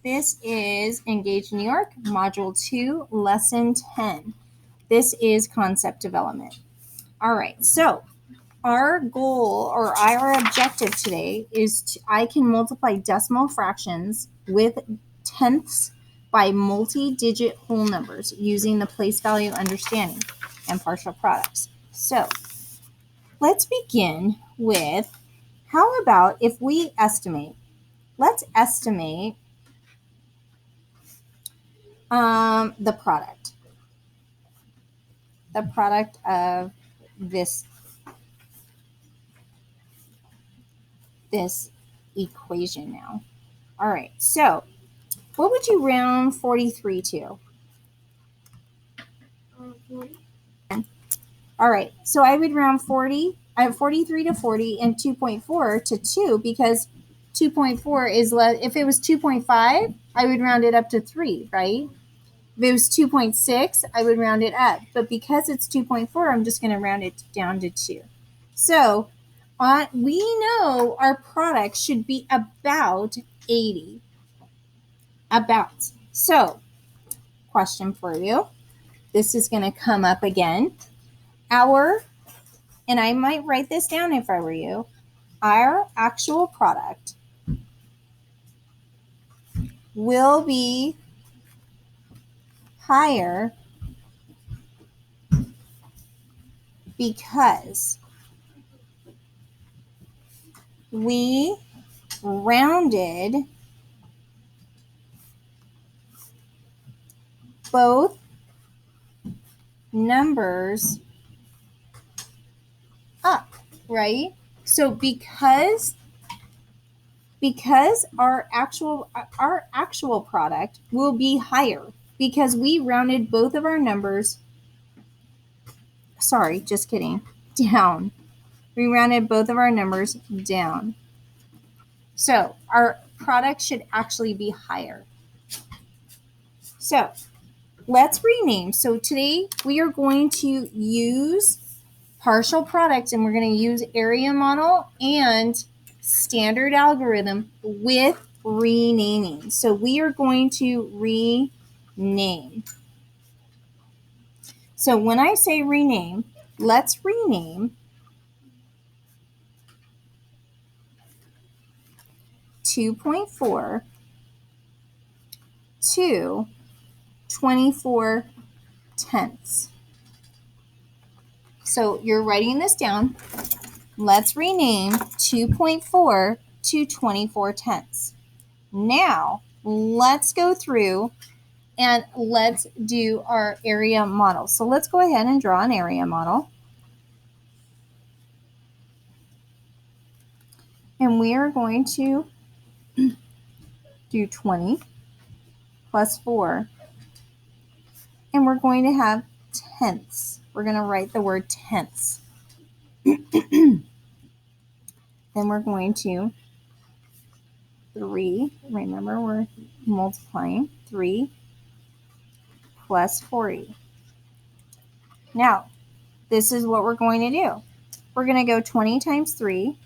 This is Engage New York, Module 2, Lesson 10. This is concept development. All right, so our goal or our objective today is I can multiply decimal fractions with tenths by multi-digit whole numbers using the place value understanding and partial products. So let's begin with, how about if we estimate? Let's estimate the product of this equation now. All right, so what would you round 43 to? 40. All right, so I would round 43 to 40 and 2.4 to 2 because 2.4 is less. If it was 2.5, I would round it up to 3, right? If it was 2.6, I would round it up. But because it's 2.4, I'm just going to round it down to 2. So we know our product should be about 80. About. So, question for you. This is going to come up again. And I might write this down if I were you, our actual product will be higher because we rounded both numbers up, right? So because our actual product will be higher because we rounded both of our numbers, sorry, just kidding, down. We rounded both of our numbers down. So our product should actually be higher. So let's rename. So today we are going to use partial products and we're going to use area model and standard algorithm with renaming. So we are going to rename. So when I say rename, let's rename 2.4 to 24 tenths. So you're writing this down. Let's rename 2.4 to 24 tenths. Now, let's go through and let's do our area model. So let's go ahead and draw an area model. And we are going to do 20 plus 4. And we're going to have tenths. We're going to write the word tenths. Then we're going to 3. Remember, we're multiplying 3 plus 40. Now, this is what we're going to do. We're going to go 20 times 3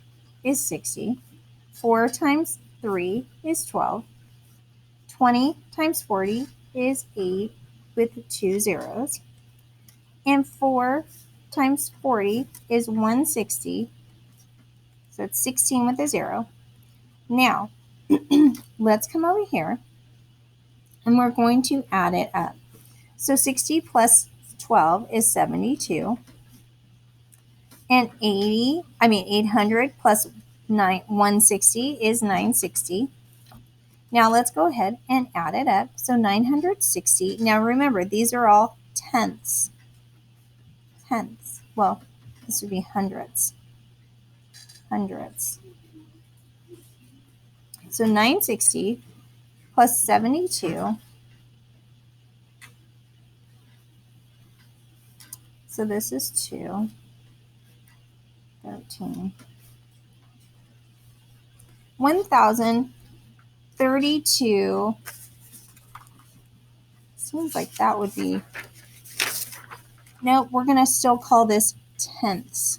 is 60. 4 times 3 is 12. 20 times 40 is 8 with 2 zeros. And 4 times 40 is 160. So it's 16 with a 0. Now, let's come over here and we're going to add it up. So 60 plus 12 is 72. And 800 plus 160 is 960. Now let's go ahead and add it up. So 960. Now remember, these are all tenths. Tenths. Well, this would be hundredths. Hundredths. So 960 plus 72. So this is 2. 13. 1,032. Seems like that would be. No, we're going to still call this tenths.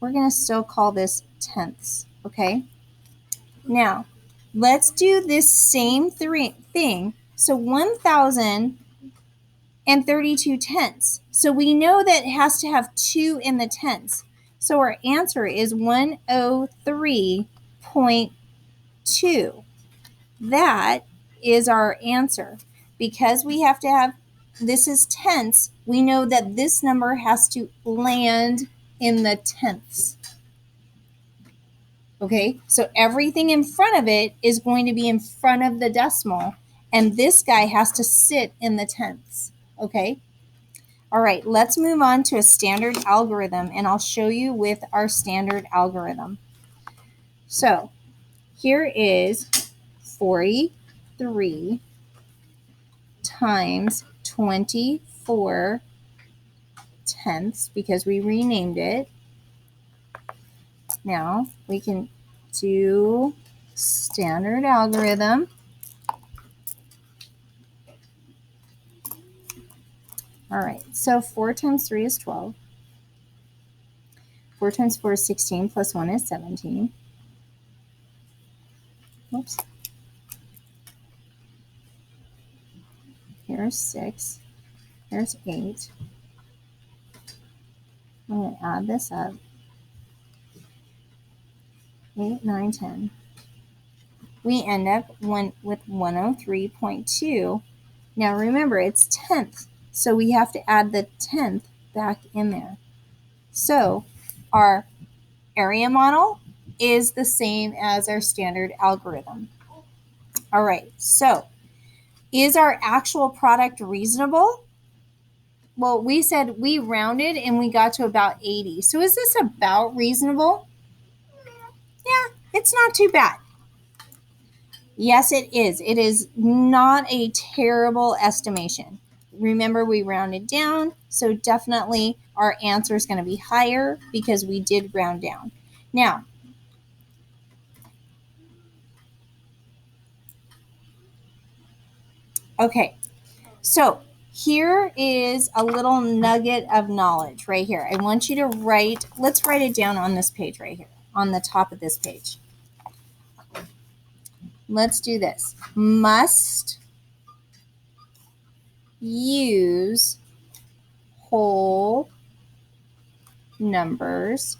We're going to still call this tenths, okay? Now, Let's do this same thing. So 1,032 tenths. So we know that it has to have 2 in the tenths. So our answer is 103.2. That is our answer. Because we have to have, this is tenths, we know that this number has to land in the tenths. Okay, so everything in front of it is going to be in front of the decimal, and this guy has to sit in the tenths. Okay, all right, let's move on to a standard algorithm, and I'll show you with our standard algorithm. So here is 43 times 24 tenths, because we renamed it. Now we can do standard algorithm. All right, so 4 times 3 is 12. 4 times 4 is 16, plus 1 is 17. Oops. Here's 6. Here's 8. I'm going to add this up. 8, 9, 10. We end up with 103.2. Now remember, it's tenth, so we have to add the tenth back in there. So our area model is the same as our standard algorithm. All right, so is our actual product reasonable? Well, we said we rounded and we got to about 80. So is this about reasonable? Yeah, it's not too bad. Yes, it is. It is not a terrible estimation. Remember, we rounded down, so definitely our answer is going to be higher because we did round down. Now, okay, so here is a little nugget of knowledge right here. I want you to write, let's write it down on this page right here, on the top of this page. Let's do this. Must use whole numbers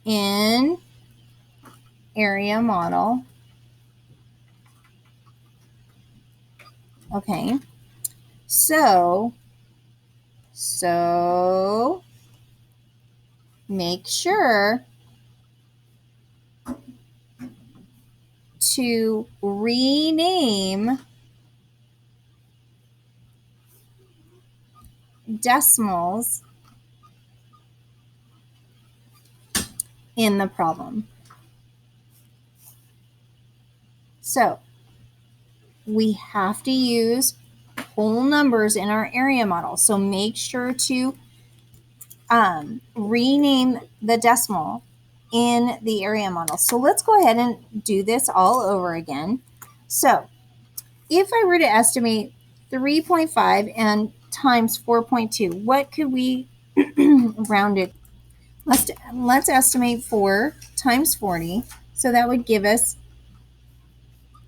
in area model. Okay. So make sure to rename decimals in the problem. So we have to use whole numbers in our area model. So make sure to rename the decimal in the area model. So let's go ahead and do this all over again. So if I were to estimate 3.5 and times 4.2, what could we round it? Let's estimate 4 times 40. So that would give us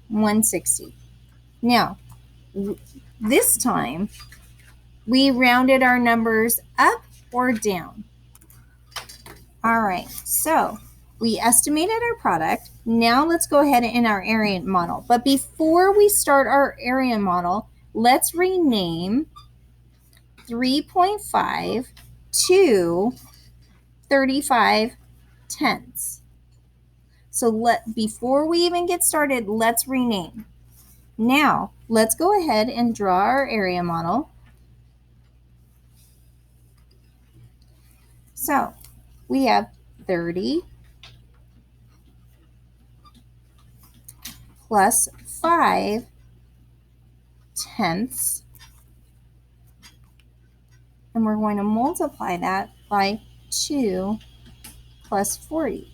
160. Now, this time, we rounded our numbers up or down. All right, so we estimated our product. Now let's go ahead in our area model. But before we start our area model, let's rename 3.5 to 35 tenths. So before we even get started, let's rename. Now, let's go ahead and draw our area model. So, we have 30 plus 5 tenths, and we're going to multiply that by 2 plus 40.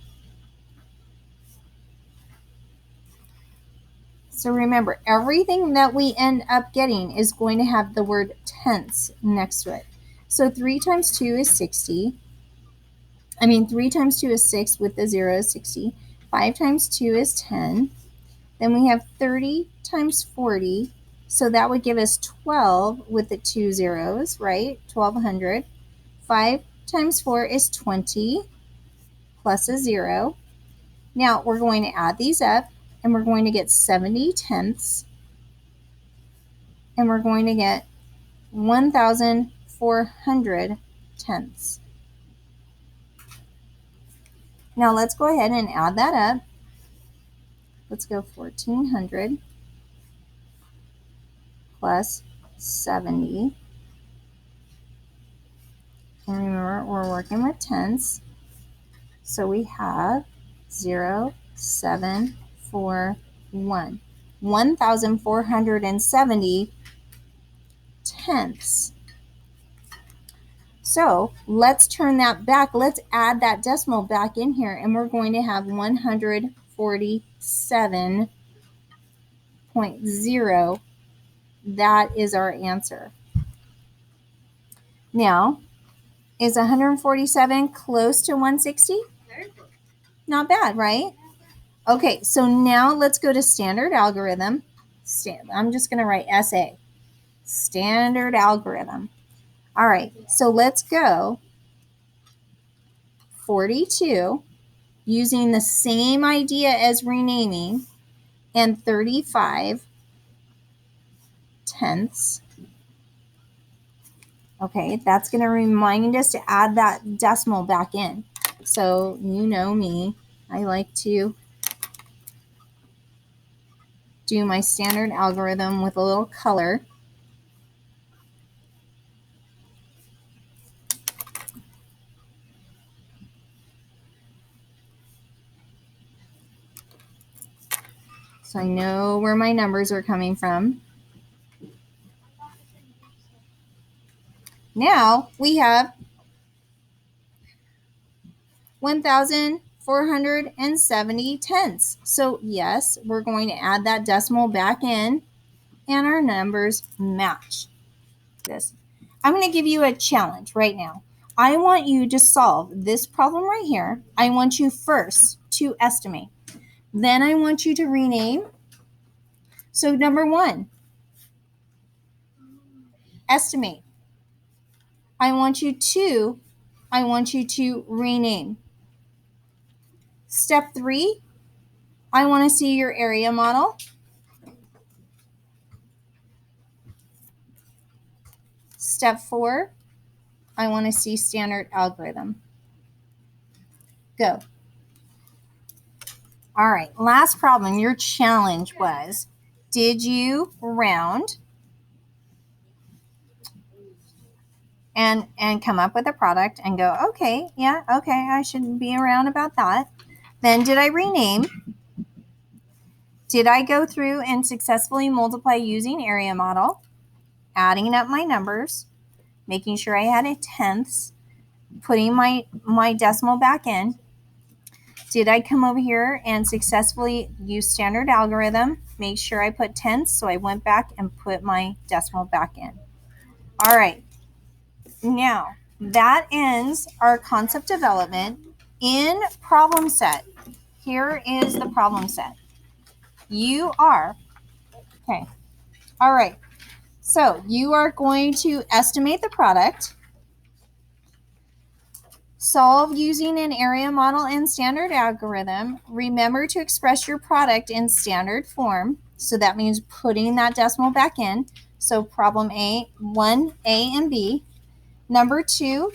So remember, everything that we end up getting is going to have the word tenths next to it. So 3 times 2 is 60. 3 times 2 is 6 with the 0 is 60. 5 times 2 is 10. Then we have 30 times 40. So that would give us 12 with the 2 zeros, right? 1200. 5 times 4 is 20 plus a 0. Now we're going to add these up and we're going to get 70 tenths and we're going to get 1,400 tenths. Now let's go ahead and add that up. Let's go 1,400 plus 70. And remember, we're working with tenths. So we have 0, 7, 4, 1. 1,470 tenths. So let's turn that back. Let's add that decimal back in here, and we're going to have 147.0. That is our answer. Now, is 147 close to 160? Not bad, right? Okay, so now let's go to standard algorithm. I'm just going to write SA. Standard algorithm. All right, so let's go 42 using the same idea as renaming and 35 tenths. Okay, that's going to remind us to add that decimal back in. So you know me, I like to do my standard algorithm with a little color. So I know where my numbers are coming from. Now we have 1,470 tenths. So yes, we're going to add that decimal back in and our numbers match this. I'm going to give you a challenge right now. I want you to solve this problem right here. I want you first to estimate. Then I want you to rename. So number 1, estimate. I want you to rename. Step 3, I want to see your area model. Step 4, I want to see standard algorithm. Go. All right, last problem. Your challenge was, did you round and come up with a product and go, okay, yeah, okay, I should be around about that. Then did I rename? Did I go through and successfully multiply using area model, adding up my numbers, making sure I had a tenths, putting my decimal back in? Did I come over here and successfully use standard algorithm, make sure I put tenths, so I went back and put my decimal back in? All right. Now, that ends our concept development in problem set. Here is the problem set. You are, okay, all right. So you are going to estimate the product, solve using an area model and standard algorithm. Remember to express your product in standard form. So that means putting that decimal back in. So problem A, 1, A, and B. Number 2,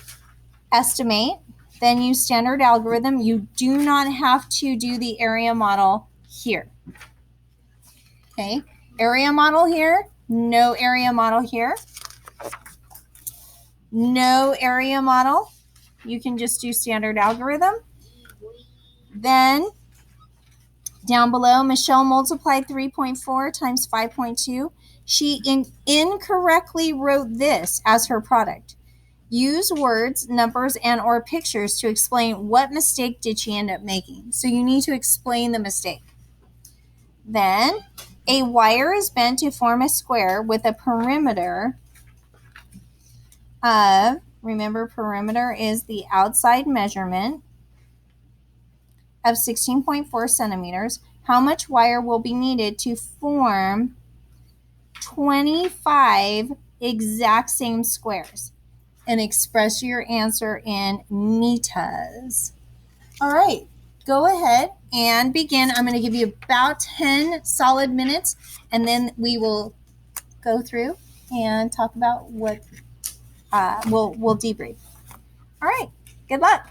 estimate. Then use standard algorithm. You do not have to do the area model here. Okay, area model here, no area model here. No area model. You can just do standard algorithm. Then down below, Michelle multiplied 3.4 times 5.2. She incorrectly wrote this as her product. Use words, numbers, and or pictures to explain what mistake did she end up making. So you need to explain the mistake. Then a wire is bent to form a square with a perimeter of, remember, perimeter is the outside measurement of 16.4 centimeters. how much wire will be needed to form 25 exact same squares? And express your answer in meters. All right, go ahead and begin. I'm going to give you about 10 solid minutes, and then we will go through and talk about what we'll debrief. All right, good luck.